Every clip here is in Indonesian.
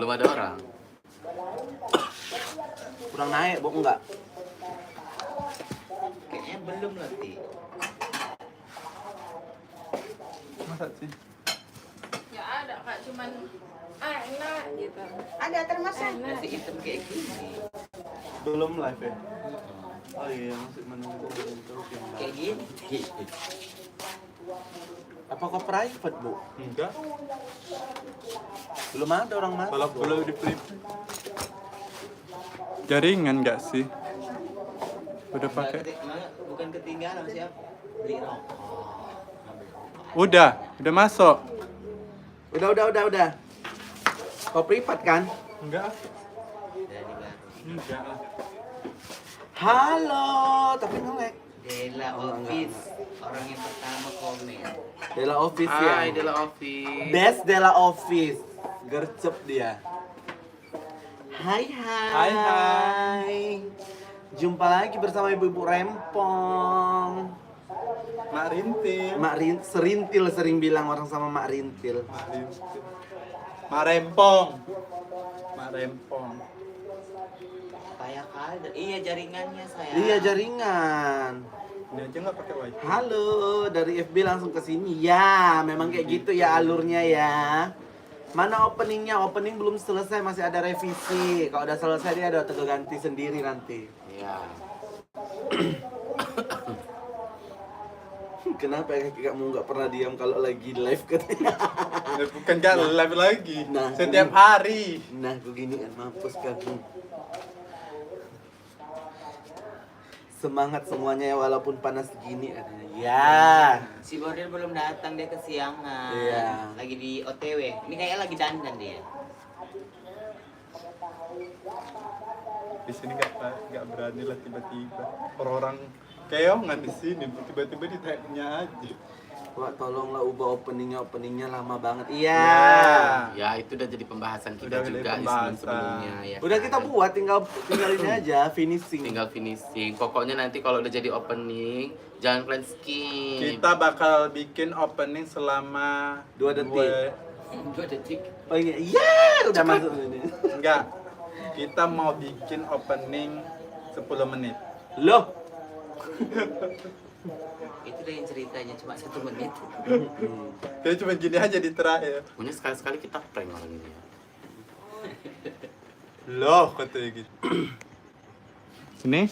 Belum ada orang. Kurang naik, Bu, enggak? Kayaknya belum lah, Ti. Masa sih? Ya ada Kak, cuman enak gitu. Ada termasuk. Enak. Nasi hitam kayak gini. Belum live ya? Oh iya, masih menunggu terus yang Kayak live. gini, Ti. Apakah private, Bu? Enggak. Belum ada orang masuk. Kalau Bu. perlu di private. Jaringan nggak sih? Udah pakai? Bukan ketinggalan siapa? Beli rokok. Udah masuk. Udah. Kau privat kan? Enggak. Dari baru. Enggak lah. Halo, tapi nge-lag. Dela Office. Orang yang pertama komen. Dela Office ya. Hai, Dela Office. Best Dela Office. Gercep dia. Hai. Hai. Jumpa lagi bersama Ibu-ibu Rempong. Mak Rintil. Serintil sering bilang orang sama Mak Rintil. Mak Rempong. Payah kali. Iya jaringannya saya. Iya, jaringan. Ini aja nggak pakai wifi. Halo, dari FB langsung ke sini. Ya, memang kayak gitu ya alurnya ya. Mana openingnya? Opening belum selesai, masih ada revisi. Kalau udah selesai dia ada ganti sendiri nanti. Iya. Kenapa ya kamu nggak pernah diam kalau lagi live katanya? Bukan nggak live lagi. Nah, Setiap hari. Nah, begini kan mampus kamu. Semangat semuanya ya walaupun panas gini katanya. Ya. Si Bordir belum datang, dia kesiangan. Iya. Lagi di OTW. Ini kayaknya lagi dandan dia. Di sini nggak berani lah tiba-tiba. Orang keongan di sini tiba-tiba ditanya aja. Wah, tolonglah ubah openingnya lama banget. Iya. Ya, itu udah jadi pembahasan kita Udah jadi juga di pembahasan. sebelumnya ya. Udah kan? kita buat, tinggal ini aja finishing. Tinggal finishing. Pokoknya nanti kalau udah jadi opening, jangan kalian skip. Kita bakal bikin opening selama 2 detik. 2 detik. Oh iya, iya udah masuk ini. Enggak. Kita mau bikin opening 10 menit. Loh, Itu deh yang ceritanya cuma 1 menit. Jadi cuma gini aja di terakhir. Pokoknya sekali-sekali kita prank orang ini ya. Loh, katanya gitu. Sini.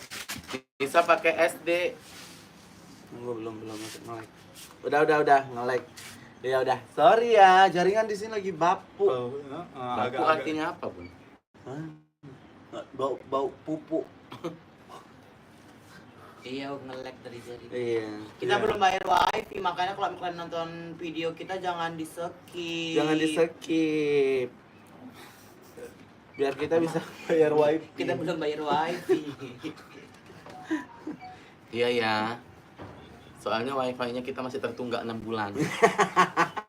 Bisa pakai SD. enggak belum masuk nge-lag. Udah nge-lag. Ya udah, sorry ya, jaringan di sini lagi bapuk. Baku artinya apa, Bun? Hah? Bau pupuk. Iya, nge-lag dari jaringan. Iya. Kita Iya. belum bayar wifi, makanya kalau kalian nonton video kita jangan di-skip. Jangan di-skip. Biar kita bisa bayar wifi. Kita belum bayar wifi. Iya ya. Soalnya wifi-nya kita masih tertunggak 6 bulan.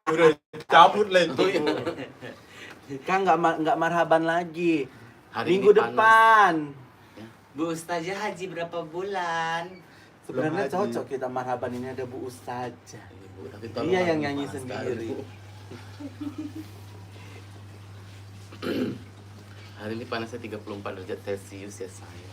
Udah cabut lah itu. Oh, iya. Kan nggak marhaban lagi. Hari Minggu ini panas. depan. Bu Ustazah haji berapa bulan? Sebenarnya Belum haji. cocok kita marhaban ini ada Bu Ustazah. Ibu, tapi tolong Dia yang jangan nyanyi panas sendiri. sekali, Bu. Hari ini panasnya 34 derajat Celcius ya saya.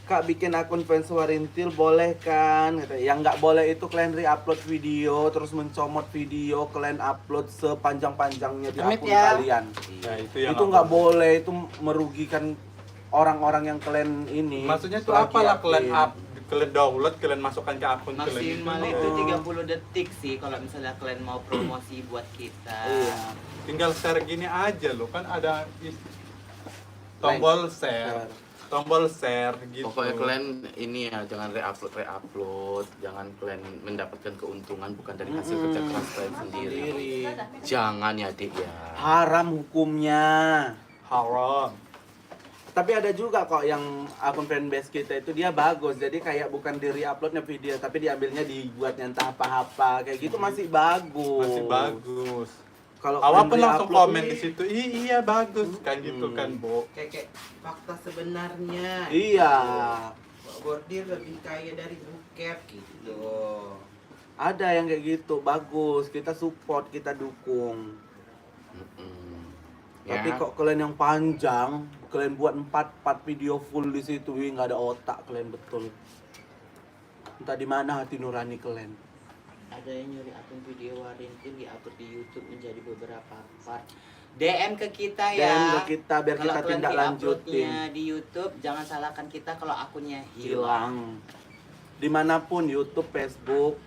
Kak bikin akun fans Warintil boleh kan? Kata, yang nggak boleh itu kalian re-upload video terus mencomot video kalian upload sepanjang-panjangnya di Amit akun ya. kalian. Nah, Itu nggak boleh, itu merugikan orang-orang yang kalian ini. Maksudnya itu lagi apalah aktif. kalian download, kalian masukkan ke akun Maksimal kalian itu 30 detik sih kalau misalnya kalian mau promosi buat kita. Iya. Tinggal share gini aja loh, kan ada tombol share. Tombol share gitu. Pokoknya kalian ini ya jangan re-upload, jangan kalian mendapatkan keuntungan bukan dari hasil kerja keras kalian sendiri. Jangan ya, Dik ya. Haram hukumnya. haram. Tapi ada juga kok yang akun fanbase kita itu dia bagus. Jadi kayak bukan di re-uploadnya video, tapi diambilnya dibuatnya entah apa-apa. Kayak gitu masih bagus. Masih bagus. Kalau Awal kalian pun langsung re-upload komen nih, di situ. Iya bagus kan gitu kan, Bu. Kayak fakta sebenarnya. Iya. Bordir lebih kaya dari bokep gitu. Ada yang kayak gitu, bagus. Kita support, kita dukung. Mm-mm. Tapi Ya. kok kalian yang panjang, kalian buat 4 video full di situ, wih, nggak ada otak kalian betul. Entah di mana hati nurani kalian. Ada yang nyuri akun video Warintin diupload di YouTube menjadi beberapa part. DM ke kita ya. DM ke kita biar Kalau kita kalian tindak di-uploadnya lanjutin. di YouTube, jangan salahkan kita kalau akunnya hilang. Hilang. Dimanapun, YouTube, Facebook,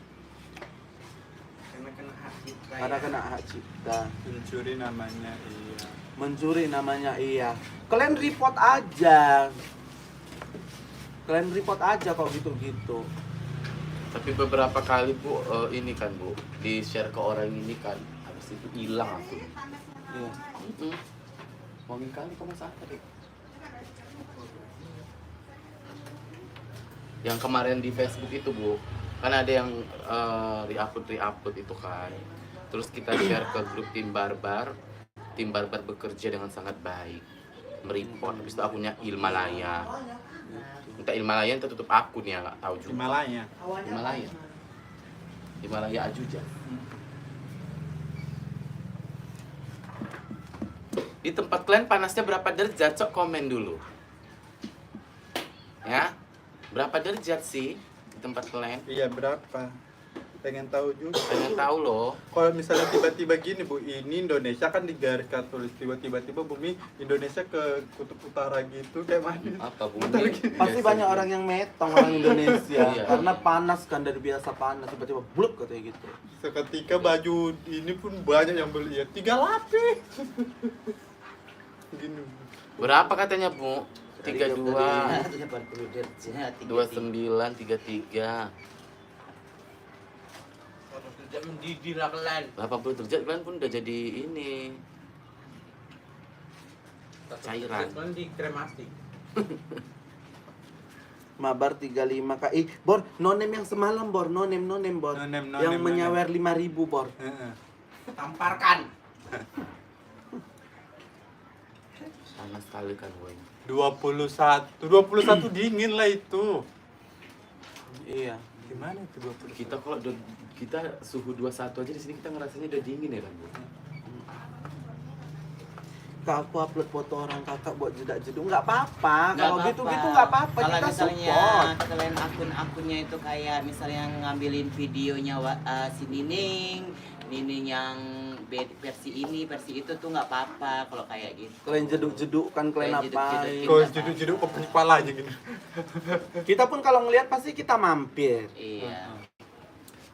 Karena kena hak kita. karena kena hak cipta. Mencuri namanya, iya. Mencuri namanya, iya. Kalian report aja. Kalian report aja kok gitu-gitu. Tapi beberapa kali Bu, ini kan Bu, di share ke orang ini kan, habis itu hilang aku. Iya. Wangi kali kamu saat tadi. Yang kemarin di Facebook itu Bu, kan ada yang re-upload itu kan. Terus kita share ke grup tim barbar bekerja dengan sangat baik, mereport. Habis itu akunnya Ilmalaya. Entah Ilmalaya entah tutup akun ya, nggak tahu juga. Himalaya. Himalaya Ajuja. Di tempat kalian panasnya berapa derajat? Cok komen dulu. Ya, berapa derajat sih di tempat kalian? Iya, berapa? Pengen tahu juga. Pengen tahu loh. Kalau misalnya tiba-tiba gini Bu, ini Indonesia kan di garis katulis, tiba-tiba bumi Indonesia ke kutub utara gitu, kayak mana? Apa Bu? Pasti banyak orang yang metong orang Indonesia. Iya. Karena panas kan, dari biasa panas, tiba-tiba bluk katanya gitu. Seketika baju ini pun banyak yang beli ya, 3 lapis. Gini. Berapa katanya Bu? 32, 80 derajat. 29, 33. Tidak mendidih lah kalian. 80 derajat kalian pun udah jadi ini cairan. Di kremasi. Mabar 35 kak. Bor, nonem yang semalam Bor, nonem Bor. Nonem, yang menyawer 5.000 Bor. Heeh. Tamparkan. Panas sekali kan woy. 21 dingin lah itu. Iya. Gimana itu 21? Kita suhu 21 aja di sini kita ngerasanya udah dingin ya kan Bu. Kak, aku upload foto orang kakak buat jedak-jeduk, nggak apa-apa. Nggak Kalau apa-apa. gitu-gitu nggak apa-apa, Kalau kita misalnya support. kalian akun-akunnya itu kayak misalnya ngambilin videonya si Nining yang versi ini, versi itu tuh nggak apa-apa kalau kayak gitu. Kalian jeduk-jeduk kan kalian Kalian jeduk-jeduk. apain. Kalau jeduk-jeduk ke kepala aja gini. Kita pun kalau ngelihat pasti kita mampir. Iya.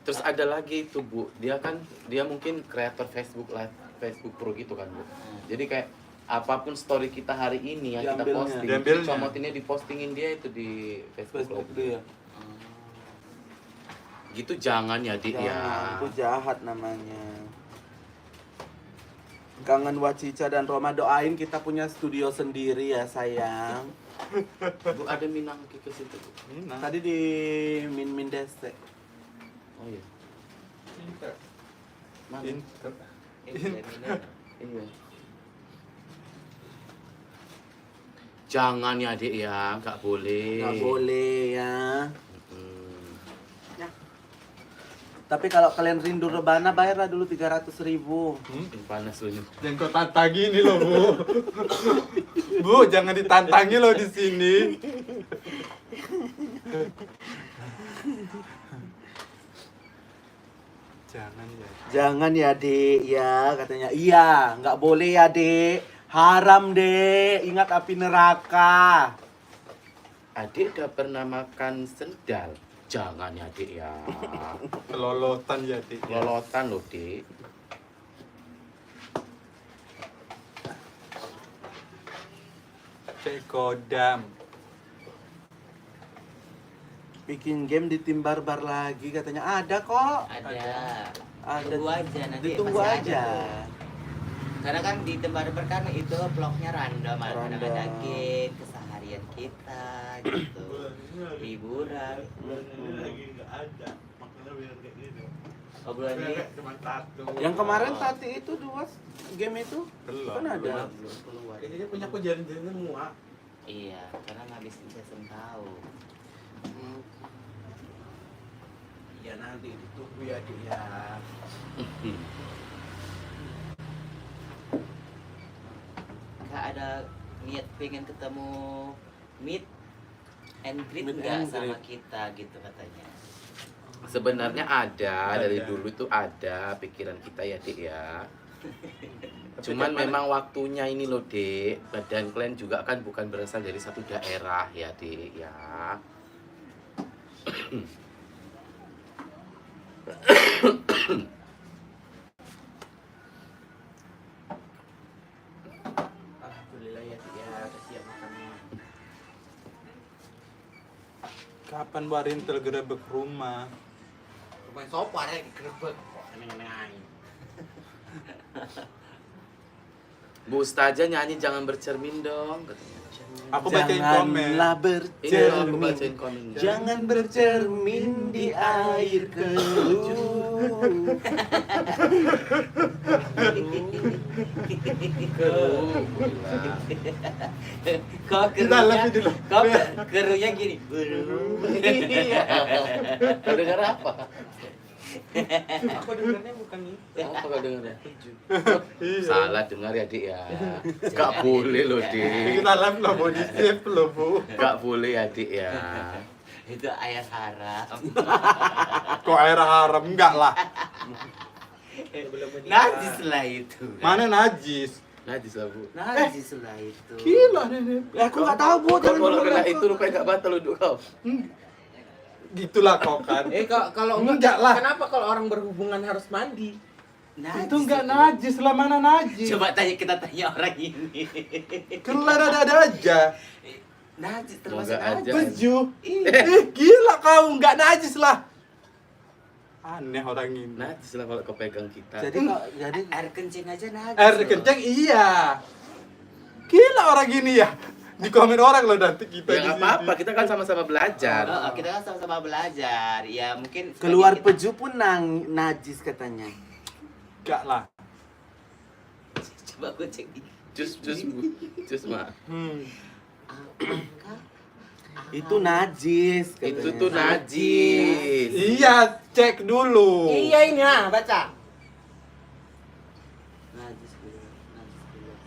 Terus ada lagi itu Bu, dia mungkin kreator Facebook Live, Facebook Pro gitu kan Bu. Jadi kayak apapun story kita hari ini yang kita Diambilnya. posting, Diambilnya. comotinnya dipostingin dia itu di Facebook, Facebook Live. dia. Gitu jangan ya Dik ya. Jangan, itu jahat namanya. Kangen Wacica dan Roma, doain kita punya studio sendiri ya sayang. Bu ada Minang ke situ Bu. Tadi di Min Dese. Oh iya. Mana? Iya. Jangan ya Dik ya, nggak boleh. Nggak boleh ya. Hmm. Tapi kalau kalian rindu rebana, bayarlah dulu 300.000. Panas lu nih. Jangan kau tantangi ini loh Bu. Bu, jangan ditantangi loh di sini. Jangan ya. Jangan ya dek, ya katanya. Iya, nggak boleh ya dek. Haram dek, ingat api neraka. Adik udah pernah makan sendal? Jangan ya Dik ya. Kelolotan ya, Dik. Lolotan loh Dik. Cek kodam. Bikin game di tim barbar lagi katanya. Ada kok. Ada. Ada. Tunggu aja nanti. Ditunggu masih aja. ada tuh. Karena kan di tempat kan itu vlognya random, Random. ada game, keseharian kita gitu, liburan. Obrolannya Yang kemarin Tati itu 2 game itu Belum. kan ada. belum keluar. Ini punya aku jalan-jalan semua. Iya, karena ngabisin season tahu. Ya nanti ditunggu ya dia. ada niat pengen ketemu meet and greet Meet nggak and sama greet. kita gitu katanya. Sebenarnya ada, dari Ada. dulu itu ada pikiran kita ya Dik ya. Tapi Cuman kayak memang waktunya ini loh Dik. Dan kalian juga kan bukan berasal dari satu daerah ya Dik ya. Alhamdulillah ya Dik, ya udah siap makannya. kapan barin tergerebek rumah? Rumah sopo ada digerebek. Neneng-neneng. Bu Ustazah nyanyi jangan bercermin dong katanya. Aku bacain komen. Janganlah Ini loh, aku bercermin. bacain komen. Jangan bercermin di air keruh. Keruh, gila. Kok Kita keruhnya, lebih dulu. kok keruhnya gini. Iya. Kau dengar apa? Aku dengarnya bukan itu. Apa kau dengar ya? Iya. Salah dengar ya Dik ya. Gak boleh loh Dik. Kita live loh, body shape loh bu. Gak boleh ya Dik ya. Itu air haram. Kok air haram? Enggak lah. Najis lah itu. Mana najis? Najis lah Bu. Najis lah itu. Gila nenek. Aku nggak tahu bu. Kau Jangan kalau dulu. kena itu rupanya gak batal untuk kau. Gitulah kau kan. Kalau Enggak lah. Kenapa kalau orang berhubungan harus mandi? Najis Itu enggak itu. najis lah, mana najis. Coba kita tanya orang ini. Kelar ada aja. Najis termasuk Semoga najis. aja. Baju. Gila kau, enggak najis lah. Aneh orang ini. Najis lah kalau kau pegang kita. Jadi Air kencing aja najis. Air loh. kencang iya. Gila orang ini ya. Di komen orang loh nanti kita Ya di nggak sini. apa-apa, kita kan sama-sama belajar. Oh, kita kan sama-sama belajar. Ya mungkin keluar sebagian peju pun najis katanya. Enggak lah. kita- Coba aku cek di. Jus mak. Apakah Itu najis. Itu katanya. tuh najis. Iya, cek dulu. Iya ini lah, baca. najis keluar? Najis keluar.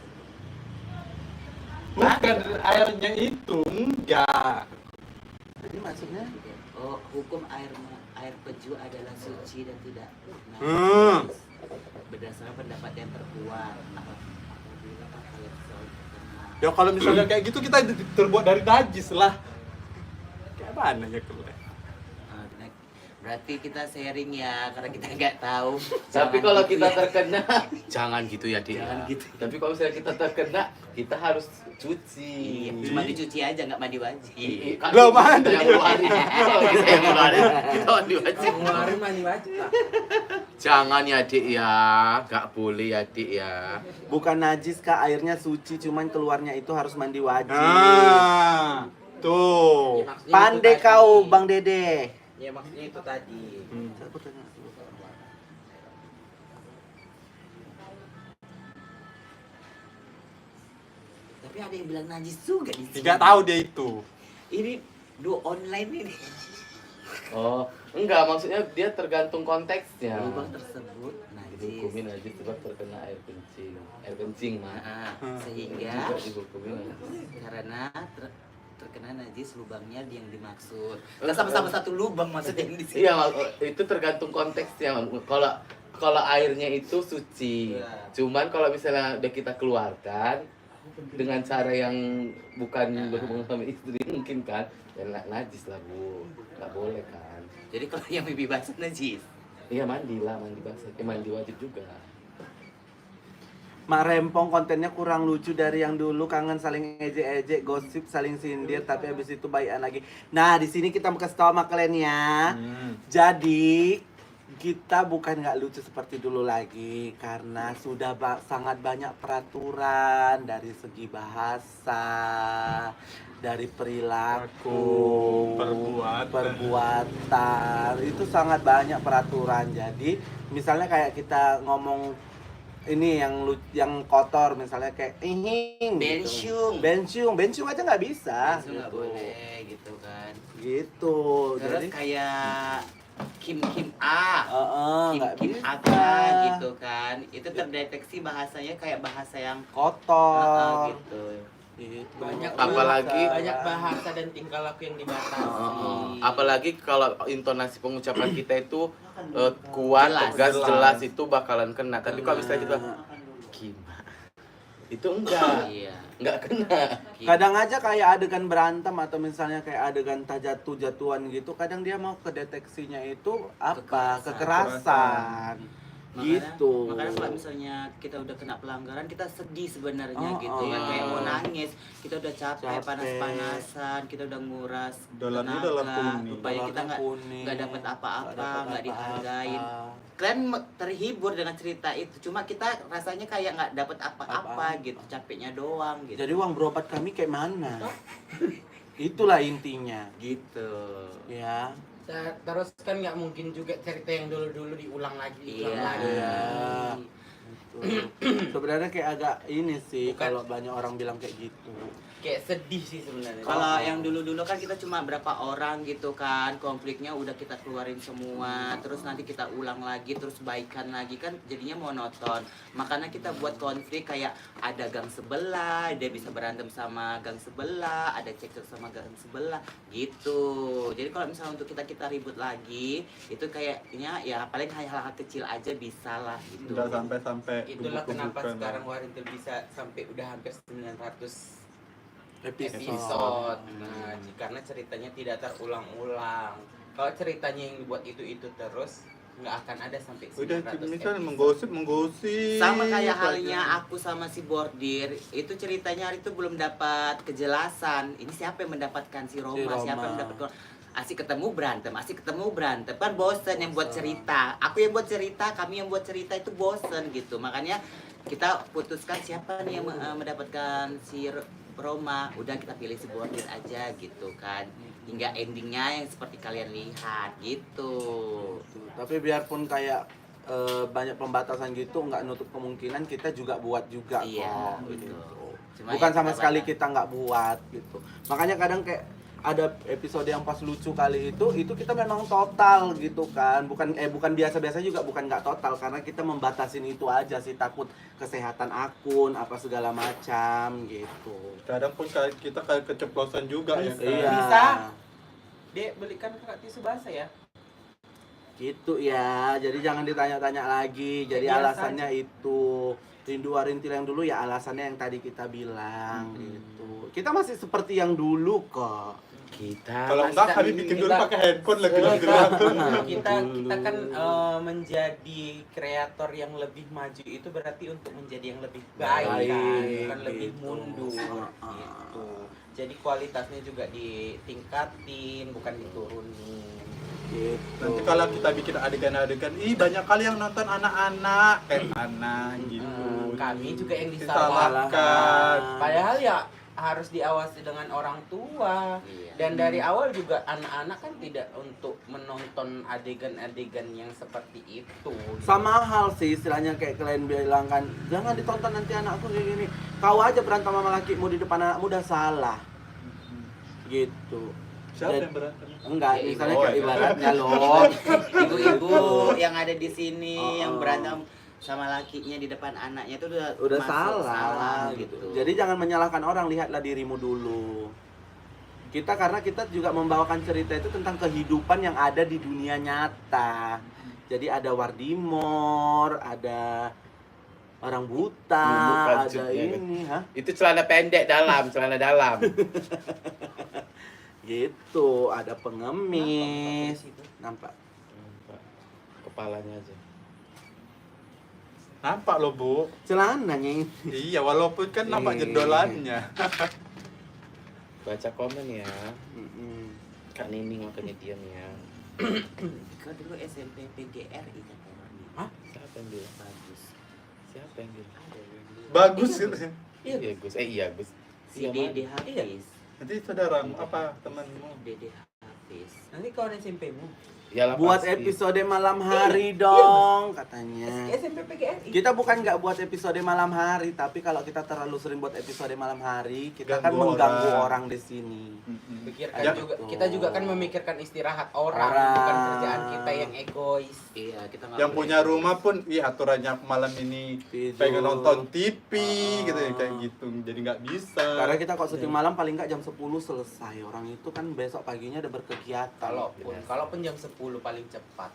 Bukan airnya itu, enggak. Jadi maksudnya Oh, hukum air peju adalah suci dan tidak najis. Berdasarkan pendapat yang terkuat. Apabila air terkena Ya kalau misalnya kayak gitu kita terbuat dari najis lah. Kayak mana ya kalau berarti kita sharing ya karena kita nggak tahu. Tapi Jangan kalau gitu kita ya. terkena, jangan gitu ya Dik. Jangan ya. gitu. Tapi kalau misalnya kita terkena, kita harus cuci. Iya, cuma dicuci aja nggak mandi wajib. Kan Belum ada. kita yang ngeluarin. Kalau kita yang ngeluarin, kita mandi wajib. Ngeluarin mandi wajib lah. Jangan ya Dik ya, gak boleh ya Dik ya. bukan najis kak, airnya suci, cuman keluarnya itu harus mandi wajib. Ah, tuh. Ya, maksudnya Pandai itu kau tadi. Bang Dede. Ya maksudnya itu tadi. Aku tanya. Tapi ada yang bilang najis juga di sini. Enggak tahu dia itu. Ini do online ini. Oh, enggak, maksudnya dia tergantung konteksnya. Lubang tersebut najis. Dihukumin najis sebab terkena air kencing. Air kencing mah. Nah, sehingga Juga dihukumin najis. karena terkena najis lubangnya yang dimaksud. Kita sama-sama satu lubang maksudnya yang di sini. Iya, itu tergantung konteksnya. Kalau airnya itu suci. Iya. Cuman kalau misalnya udah kita keluarkan dengan cara yang bukan berhubungan sama istri mungkin kan ya najis lah Bu. Nggak boleh kan. Jadi kalau yang bibi basah najis. Iya mandi lah, mandi basah. Mandi wajib juga. Mak Rempong kontennya kurang lucu dari yang dulu, kangen saling ejek-ejek, gosip, saling sindir, tapi habis itu baikan lagi. Nah, di sini kita mau kasih tahu sama kalian ya. Jadi kita bukan nggak lucu seperti dulu lagi karena sudah sangat banyak peraturan dari segi bahasa, dari perilaku, perbuatan itu sangat banyak peraturan. Jadi misalnya kayak kita ngomong ini yang kotor misalnya kayak ihing Bensyung. bensyung aja nggak bisa Itu nggak boleh gitu kan. gitu. Terus Jadi kayak Kim A. Nggak Kim bisa. apa gitu kan. Itu terdeteksi bahasanya kayak bahasa yang Kotor. gitu. Gitu. Apalagi- bahasa dan tingkah laku yang dibatasi. Apalagi kalau intonasi pengucapan kita itu kuat, Jelas. tegas, Jelas. jelas itu bakalan kena. Tapi kalau misalnya kita gimana? Itu Iya. enggak kena. Kadang aja kayak adegan berantem atau misalnya kayak adegan jatuh-jatuhan gitu, kadang dia mau kedeteksinya itu apa? Kekerasan. Gitu. Makanya kalau misalnya kita udah kena pelanggaran, kita sedih sebenarnya Oh, gitu ya, oh. kayak mau nangis. Kita udah capek, Capek. panas-panasan, kita udah nguras Dolarnya tenaga, dolar kuning. rupanya kita nggak Kuning, dapat apa-apa, nggak nggak dapat dihargain. apa-apa. Kalian terhibur dengan cerita itu, cuma kita rasanya kayak nggak dapat apa-apa Apa-apa. gitu, capeknya doang gitu. Jadi uang berobat kami kayak mana? Itulah intinya. Gitu. Ya. Terus kan nggak mungkin juga cerita yang dulu-dulu diulang lagi, Iya. Iya. Gitu. Sebenarnya kayak agak ini sih Bukan. kalau banyak orang bilang kayak gitu. Kayak sedih sih sebenarnya. Kalau yang dulu-dulu kan kita cuma berapa orang gitu kan, konfliknya udah kita keluarin semua, terus nanti kita ulang lagi, terus baikan lagi kan jadinya monoton. Makanya kita buat konflik kayak ada gang sebelah, dia bisa berantem sama gang sebelah, ada cekcok sama gang sebelah gitu. Jadi kalau misalnya untuk kita ribut lagi, itu kayaknya ya paling hal-hal kecil aja bisa lah gitu. Udah sampai Itulah kenapa gebuk-gebukan sekarang lah. Warintil bisa sampai udah hampir 900 Episode. episode. Nah, karena ceritanya tidak terulang-ulang. Kalau ceritanya yang dibuat itu terus, nggak akan ada sampai 900 Udah misalnya episode. menggosip Sama kayak aja. halnya aku sama si Bordir, itu ceritanya hari itu belum dapat kejelasan. Ini siapa yang mendapatkan si Roma, Si Roma. siapa yang mendapatkan asik ketemu berantem kan bosen yang buat cerita. Aku yang buat cerita, kami yang buat cerita itu bosen gitu. Makanya kita putuskan siapa nih yang mendapatkan si Roma. Udah kita pilih si Bordir aja gitu kan. Hingga endingnya yang seperti kalian lihat gitu. Tapi biarpun kayak banyak pembatasan gitu, nggak nutup kemungkinan kita juga buat juga Iya, kok. betul. Gitu. Cuma Bukan ya sama kita sekali batasi. kita nggak buat gitu. Makanya kadang kayak ada episode yang pas lucu kali itu kita memang total gitu kan, bukan biasa-biasa juga, bukan nggak total karena kita membatasin itu aja sih, takut kesehatan akun apa segala macam gitu. Kadang pun kita kayak keceplosan juga ya kan. Iya. Bisa. Dek, belikan kakak tisu basah ya. Gitu ya, jadi jangan ditanya-tanya lagi. Jadi Biasa alasannya itu Rindu Warintil yang dulu ya alasannya yang tadi kita bilang gitu. Kita masih seperti yang dulu kok. Kita Kalau enggak kami bikin dulu Enggak. pakai handphone lagi gerak. kita kan menjadi kreator yang lebih maju itu berarti untuk menjadi yang lebih baik, Baik, kan? Bukan gitu. lebih mundur gitu. Jadi kualitasnya juga ditingkatin, bukan diturunin. Gitu. Nanti kalau kita bikin adegan-adegan, banyak kali yang nonton anak-anak kayak anak gitu. Kami juga yang disalahkan. Disalahkan. Padahal ya harus diawasi dengan orang tua. Iya. Dan dari awal juga anak-anak kan tidak untuk menonton adegan-adegan yang seperti itu. Sama hal sih istilahnya kayak kalian bilang kan, jangan ditonton nanti anakku kayak gini. Kau aja berantem sama lakimu di depan anakmu udah salah. Gitu. Siapa Dan- yang berantem? Enggak, Ya, misalnya oh, kayak iya. ibaratnya loh. Ibu-ibu yang ada di sini yang Oh. berantem sama lakinya di depan anaknya itu Udah masuk salah gitu. Jadi jangan menyalahkan orang, lihatlah dirimu dulu. Karena kita juga membawakan cerita itu tentang kehidupan yang ada di dunia nyata. Jadi ada Wardimor, ada orang buta, Bukan ada maksudnya kan. ini, hah? itu celana pendek dalam, celana dalam. Gitu, ada pengemis. Nampak? Kepalanya aja. Nampak loh Bu. Celananya ini. Iya, walaupun kan nampak Iya. jendolannya. Baca komen ya. Mm-mm. Kak Nining makanya diam ya. Kau dulu SMP PGRI kan orangnya. Hah? Siapa yang bilang? Bagus. Siapa yang bilang? Ada yang bilang. Bagus Iya, gitu. Iya Gus. Iya Gus. Si Iya, Dede mana? Hafiz. Nanti saudaramu apa temanmu? Dede Hafiz. Nanti kawan SMP-mu. Yalah, buat pasti. episode malam hari dong katanya. SMP PGRI. Kita bukan nggak buat episode malam hari, tapi kalau kita terlalu sering buat episode malam hari, kita kan Ganggu mengganggu orang. orang di sini. Pikirkan Ya. juga, kita juga kan memikirkan istirahat orang, Orang. bukan kerjaan kita yang egois. Iya, kita nggak Yang boleh. punya rumah pun, aturannya malam ini Tidur. pengen nonton TV gitu ya, kayak gitu. Jadi nggak bisa. Karena kita kalau syuting malam paling nggak jam 10 selesai. Orang itu kan besok paginya udah berkegiatan. Kalaupun jam 10 paling cepat.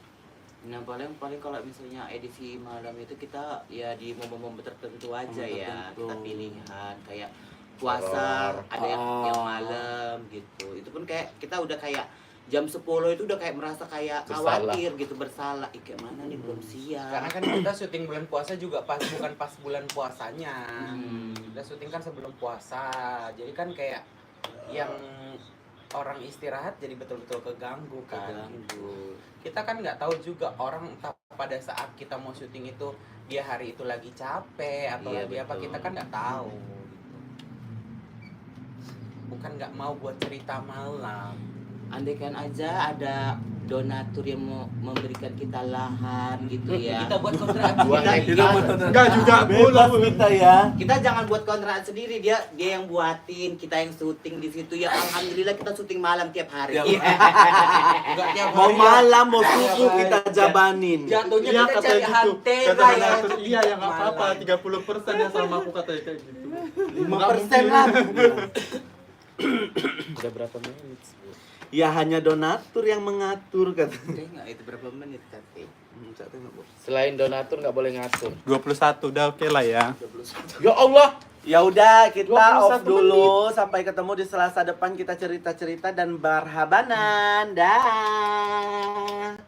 Nah paling kalau misalnya edisi malam itu kita ya di momen-momen tertentu aja Momen ya tertentu. kita pilihan kayak puasa Horor. ada yang malam gitu. Itu pun kayak kita udah kayak jam 10 itu udah kayak merasa kayak Bersalah. khawatir gitu bersalah. Ih, kayak mana nih belum siap. Karena kan kita syuting bulan puasa juga bukan pas bulan puasanya. Hmm. Kita syuting kan sebelum puasa. Jadi kan kayak yang orang istirahat jadi betul-betul keganggu kan. Keganggu. Kita kan nggak tahu juga orang entah pada saat kita mau syuting itu dia hari itu lagi capek atau Iya, lagi apa, betul. kita kan nggak tahu gitu. Bukan nggak mau buat cerita malam. Andai kan aja ada donatur yang mau memberikan kita lahan gitu ya. Kita buat kontraksi. Buat kita, Enggak juga pula. Bebas kita ya. kita jangan buat kontrakan sendiri, dia yang buatin, kita yang syuting di situ ya. Alhamdulillah kita syuting malam tiap hari. Ya. Nggak tiap Mau hari. malam mau subuh kita jabanin. Jatuhnya Iya kita katanya cari gitu. hantera Kata ya. donatur, iya ya nggak apa-apa. Malam. 30% ya sama aku katanya kayak gitu. 5% lah. Udah berapa menit? Bu? Ya hanya donatur yang mengatur kata. Tengok itu berapa menit tadi? Cak tengok, Bu. Selain donatur nggak boleh ngatur. 21 udah oke lah ya. Ya Allah. Ya udah kita 21 off dulu sampai ketemu di Selasa depan kita cerita-cerita dan berhabanan. Dah.